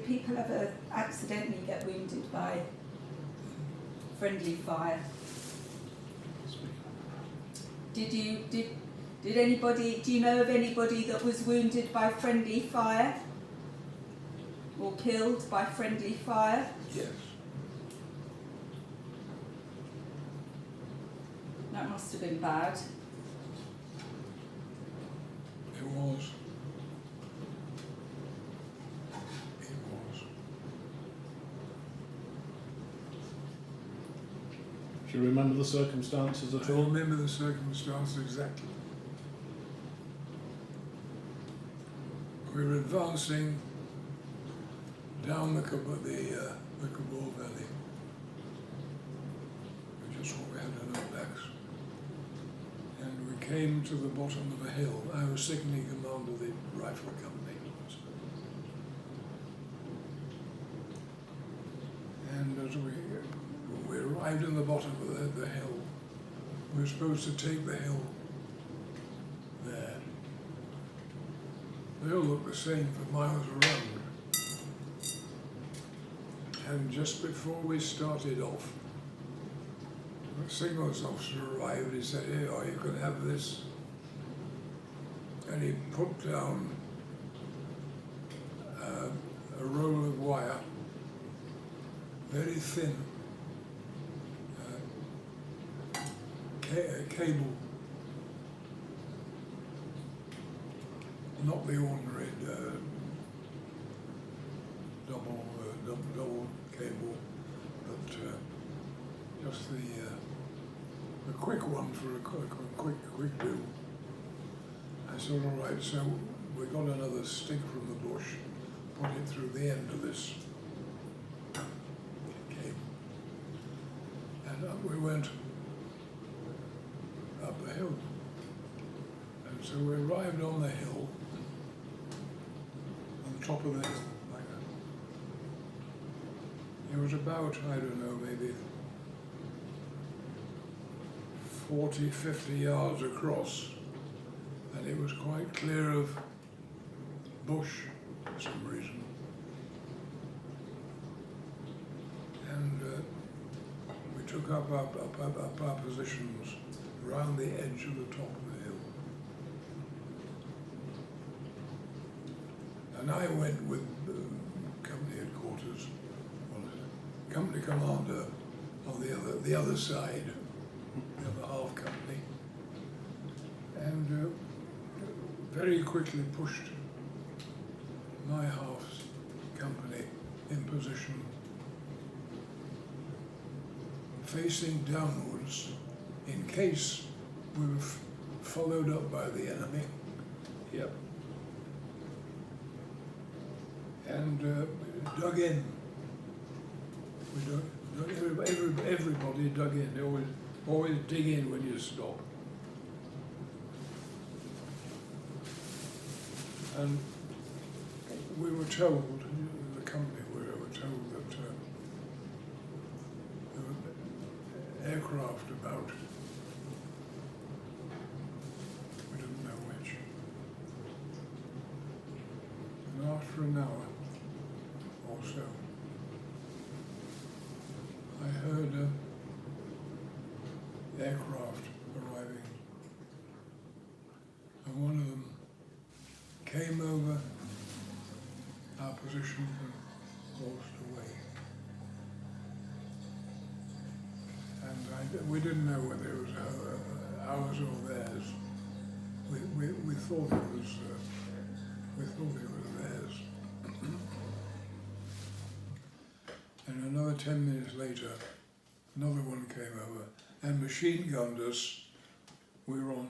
people ever accidentally get wounded by friendly fire? Did anybody, do you know of anybody that was wounded by friendly fire? Or killed by friendly fire? Yes. That must have been bad. It was. It was. Do you remember the circumstances at I all? remember the circumstances exactly. We were advancing down the Kabul Valley. We just what we had on our backs. And we came to the bottom of a hill. I was second in command of the rifle company. And as we arrived in the bottom of the hill, we were supposed to take the hill there. They all looked the same for miles around. And just before we started off, the signals officer arrived. He said, "Here, you can have this." And he put down a roll of wire, very thin, cable, not the ordinary double cable, but just the quick one for a quick do. I said, all right, so we got another stick from the bush, put it through the end of this cable, and up we went up the hill. And so we arrived on the hill, on the top of the hill, like that. It was about, I don't know, maybe 40, 50 yards across, and it was quite clear of bush for some reason. And we took up our positions around the edge of the top of the hill. And I went with company headquarters, company commander on the other side, the other half company, and very quickly pushed my half's company in position, facing downwards in case we were followed up by the enemy. Yep. And dug in. Everybody dug in. They always dig in when you stop. And we were told, the company, we were told that there were aircraft about. We didn't know which. And after an hour or so, I heard aircraft arriving, and one of them came over our position and waltzed away. And we didn't know whether it was ours or theirs. We thought it was. We thought it was theirs. And another 10 minutes later, another one came over and machine gunned us. We were on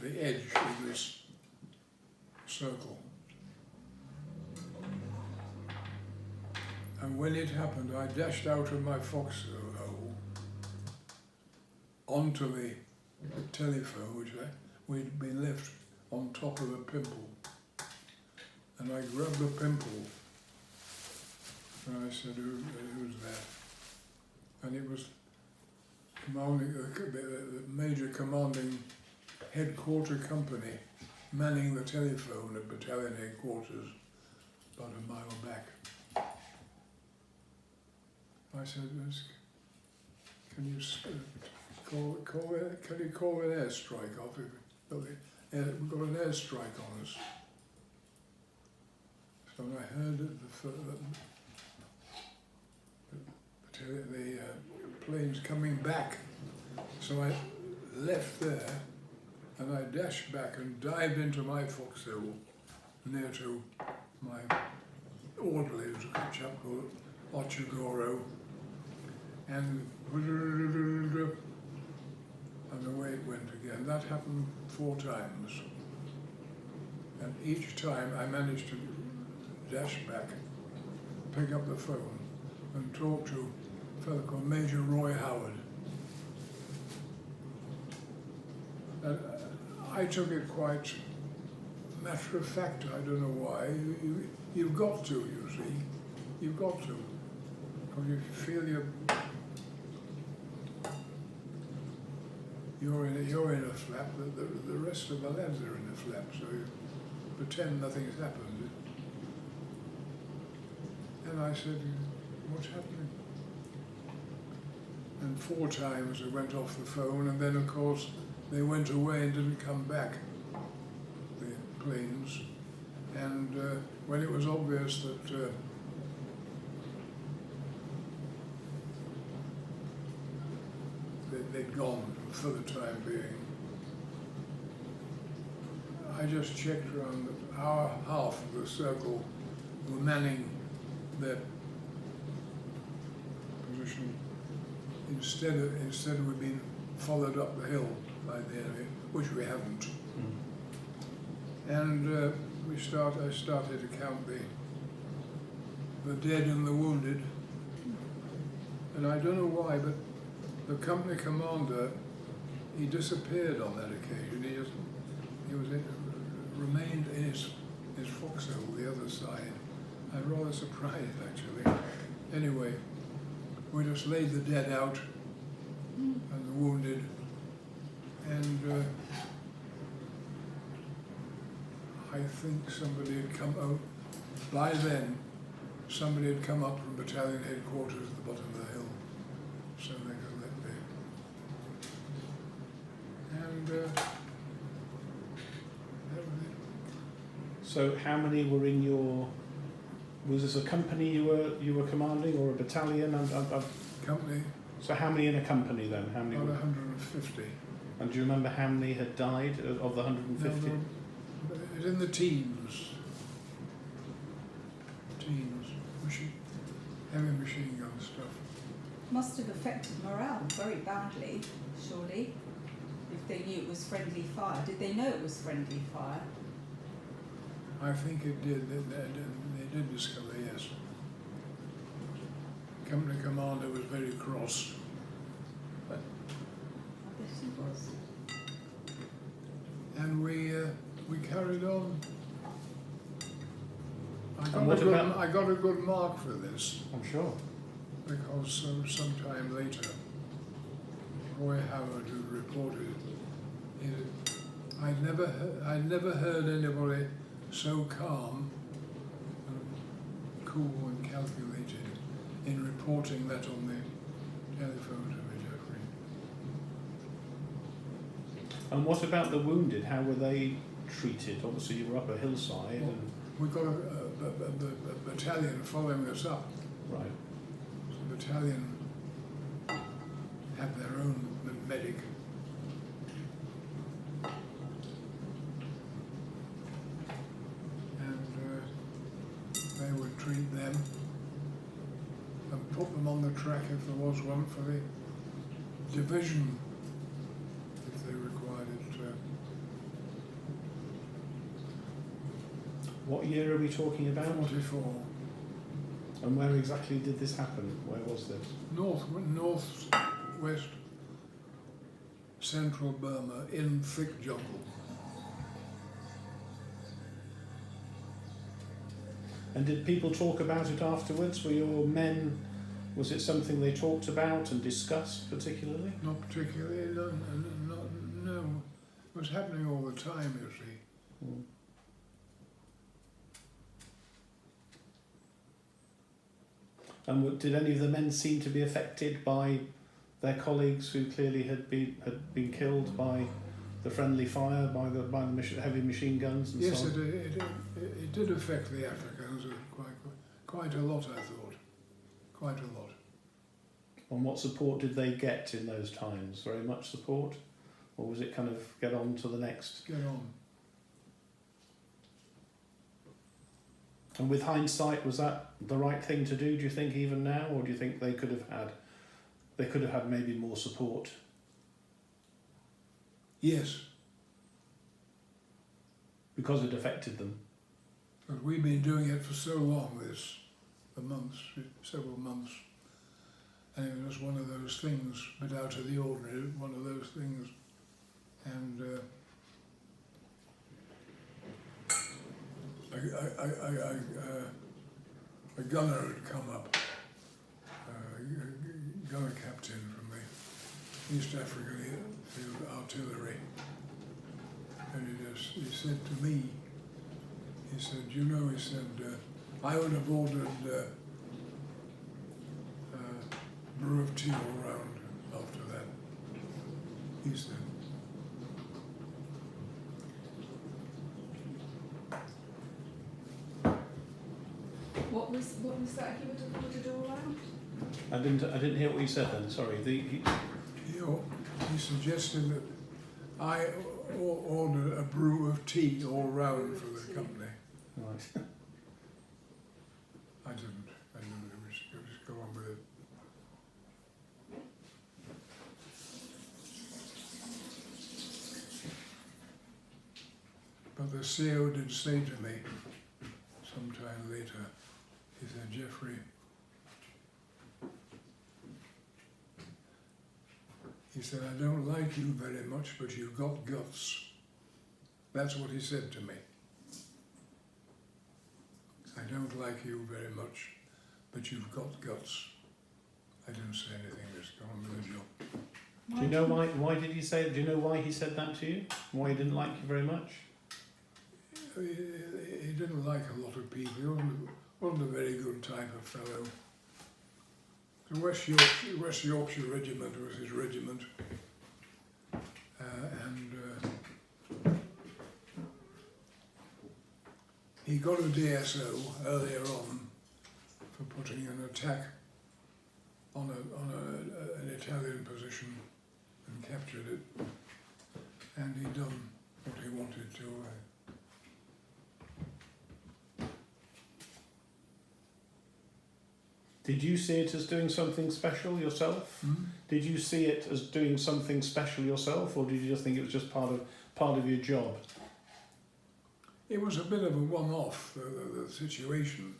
the edge of this circle. And when it happened, I dashed out of my foxhole onto the telephone, which we'd been left on top of a pimple. And I grabbed the pimple and I said, who's that? And it was commanding, the major commanding headquarter company manning the telephone at battalion headquarters. about a mile back. I said, can you call an airstrike off? We've got an airstrike on us. So I heard the planes coming back. So I left there and I dashed back and dived into my foxhole near to my orderly, who's a chap called Ochigoro, and away it went again. That happened 4 times. And each time I managed to dash back, pick up the phone and talk to a fellow called Major Roy Howard. And I took it quite matter of fact. I don't know why. You've got to, you see. You've got to. Because you feel you're in a flap, the rest of the lads are in a flap, so you pretend nothing's happened. And I said, what's happening? And 4 times I went off the phone, and then of course they went away and didn't come back, the planes. And when it was obvious that they'd gone for the time being, I just checked around that our half of the circle were manning their position instead of being followed up the hill by the enemy, which we haven't. And I started to count the dead and the wounded, and I don't know why, but the company commander, he disappeared on that occasion. He remained in his foxhole, the other side. I'm rather surprised, actually. Anyway, we just laid the dead out and the wounded, and I think somebody had come out. By then, somebody had come up from battalion headquarters at the bottom of the hill, so they could let me. And that was it. So how many were in your? Was this a company you were commanding, or a battalion? Company. So how many in a company then? How many? About 150. And do you remember how many had died of the 150? No, it was in the teens. Heavy machine gun stuff. Must have affected morale very badly, surely, if they knew it was friendly fire. Did they know it was friendly fire? I think it did. They did discover, yes. Company commander was very cross. I bet he was. And we carried on. I got a good mark for this, I'm sure. because sometime later, Roy Howard, who reported, I'd never heard anybody so calm and cool and calculated in reporting that on the telephone to me, Jeffrey. And what about the wounded? How were they treated? Obviously you were up a hillside. Well, and we got a battalion following us up. right. The battalion had their own medic. And they would treat them and put them on the track if there was one for the division, if they required it. What year are we talking about? 44. And where exactly did this happen? Where was this? Northwest central Burma, in thick jungle. And did people talk about it afterwards? Were your men, was it something they talked about and discussed particularly? Not particularly, no. It was happening all the time, you see. And did any of the men seem to be affected by their colleagues who clearly had been killed by the friendly fire, by the heavy machine guns and Yes, so on? it did affect the Africans quite a lot, I thought. Quite a lot. And what support did they get in those times? Very much support? Or was it kind of get on to the next? Get on. And with hindsight, was that the right thing to do, do you think, even now? Or do you think they could have had maybe more support? Yes, Because it affected them? but we've been doing it for so long, several months. And it was one of those things, a bit out of the ordinary, one of those things. And a gunner had come up, a gunner captain from the East African Field Artillery, and he said to me, he said, you know, he said, I would have ordered brew of tea all round after that, he said. What was that he would have ordered all round? I didn't hear what you said then, sorry. He suggested that I order a brew of tea all round for the company. Right. I didn't. Just go on with it. But the CO did say to me sometime later, he said, Geoffrey, he said, I don't like you very much, but you've got guts. That's what he said to me. I don't like you very much, but you've got guts. I didn't say anything, just got on with the job. Do you know why did he say, do you know why he said that to you? Why he didn't like you very much? He didn't like a lot of people. He wasn't a very good type of fellow. The West Yorkshire Regiment was his regiment. He got a DSO earlier on for putting an attack on an Italian position and captured it. And he'd done what he wanted to. Did you see it as doing something special yourself? Hmm? Did you see it as doing something special yourself, or did you just think it was just part of your job? It was a bit of a one-off, the situation,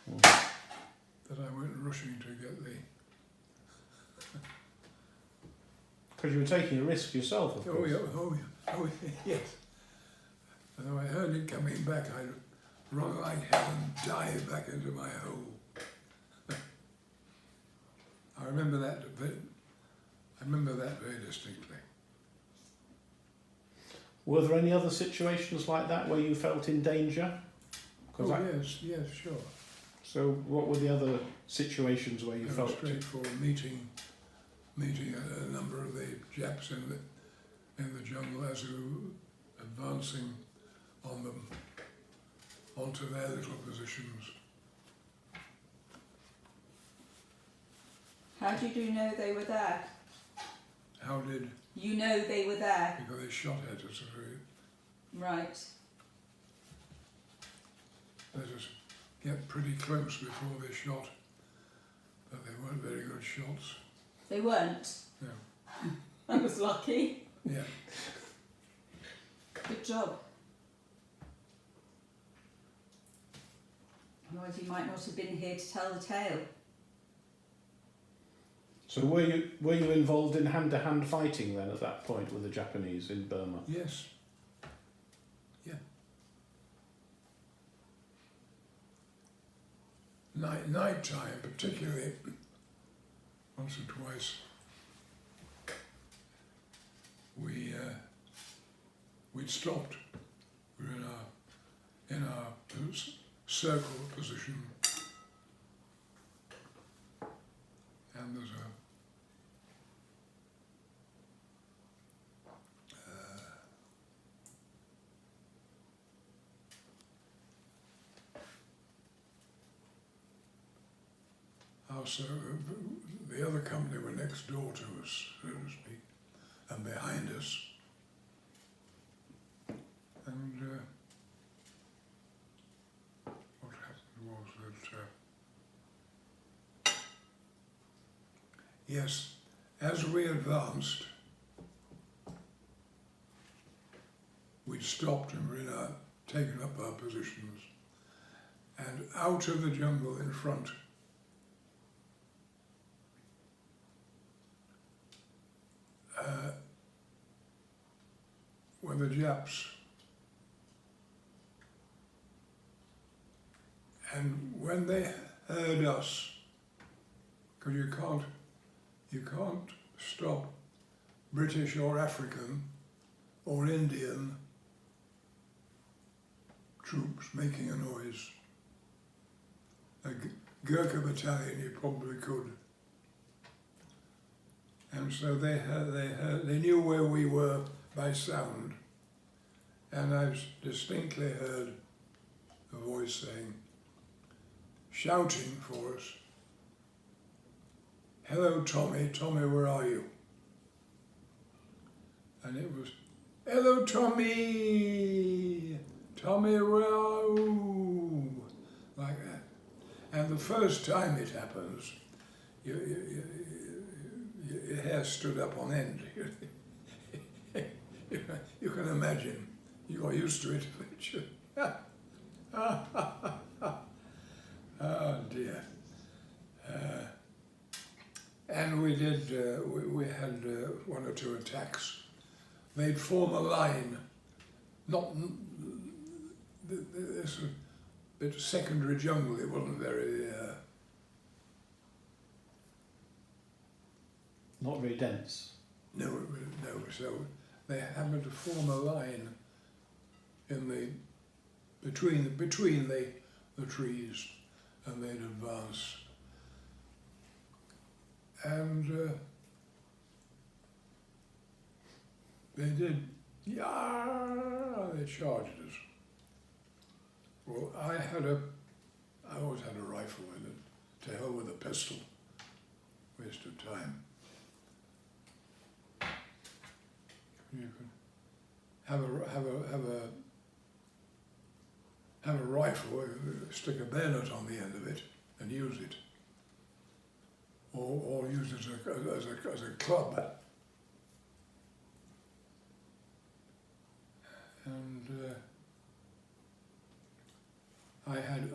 Mm. that I went rushing to get the... Because you were taking a risk yourself, of course. Oh, yes. And when I heard it coming back, I'd run like hell and dive back into my hole. I remember that very distinctly. Were there any other situations like that where you felt in danger? Yes, sure. So what were the other situations where you It was felt... straightforward, meeting a number of the Japs in the jungle as we were advancing on them onto their little positions. How did you know they were there? How did? You know they were there. Because they shot at us. Right. Let us get pretty close before they shot, but they weren't very good shots. They weren't? No. I was lucky. Yeah. Good job. Otherwise you might not have been here to tell the tale. So were you involved in hand-to-hand fighting then at that point with the Japanese in Burma? Yes. Yeah. Night time, particularly, once or twice, we'd stopped. We were in our circle position, and there's also the other company were next door to us, so to speak, and behind us. And what happened was that, yes, as we advanced, we'd stopped and we'd taken up our positions, and out of the jungle in front, were the Japs. And when they heard us, because you can't stop British or African or Indian troops making a noise. A Gurkha battalion you probably could. And so they knew where we were by sound. And I distinctly heard a voice saying, shouting for us, "Hello, Tommy, Tommy, where are you?" And it was, "Hello, Tommy, Tommy, where are you?" Like that. And the first time it happens, your hair stood up on end. You can imagine. You are used to it, but you... Oh dear. And we did, we had one or two attacks. They'd form a line, not, this was a bit secondary jungle, it wasn't very... Not very dense. No, so they happened to form a line in the, between the trees, and they'd advance. And they did, they charged us. Well, I always had a rifle in it, to hell with a pistol, waste of time. You can have a rifle, stick a bayonet on the end of it, and use it, or use it as a club. And I had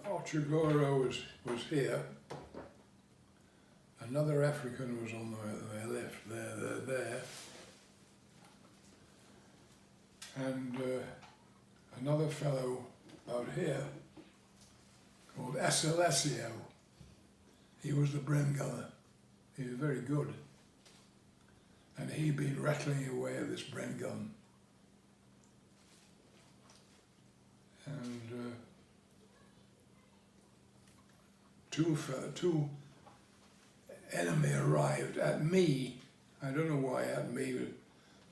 Ochagoro was here. Another African was on their left, there. And another fellow out here called Asalesio. He was the Bren gunner. He was very good. And he'd been rattling away at this Bren gun. And two enemy arrived at me. I don't know why at me, but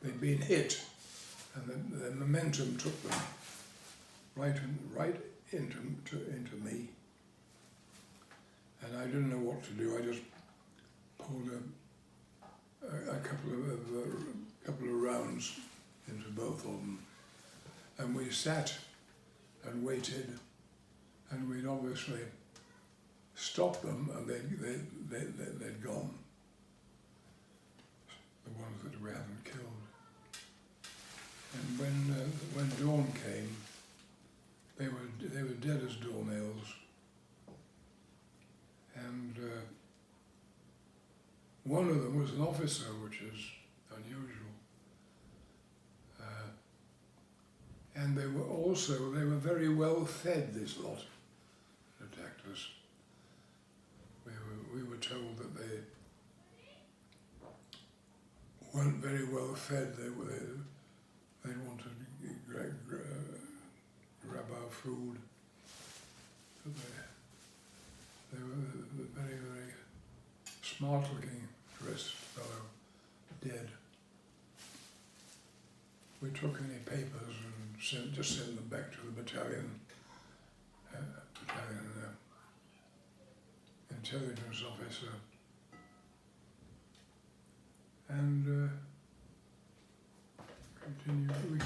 they'd been hit. And the momentum took them right into me, and I didn't know what to do. I just pulled a couple of rounds into both of them, and we sat and waited, and we'd obviously stopped them, and they'd gone. The ones that we hadn't killed. And when dawn came, they were dead as doornails. And one of them was an officer, which is unusual. And they were very well fed, this lot that attacked us. We were told that they weren't very well fed. They wanted to grab our food. But they were very, very smart-looking dressed fellow dead. We took any papers and just sent them back to the battalion intelligence officer, and we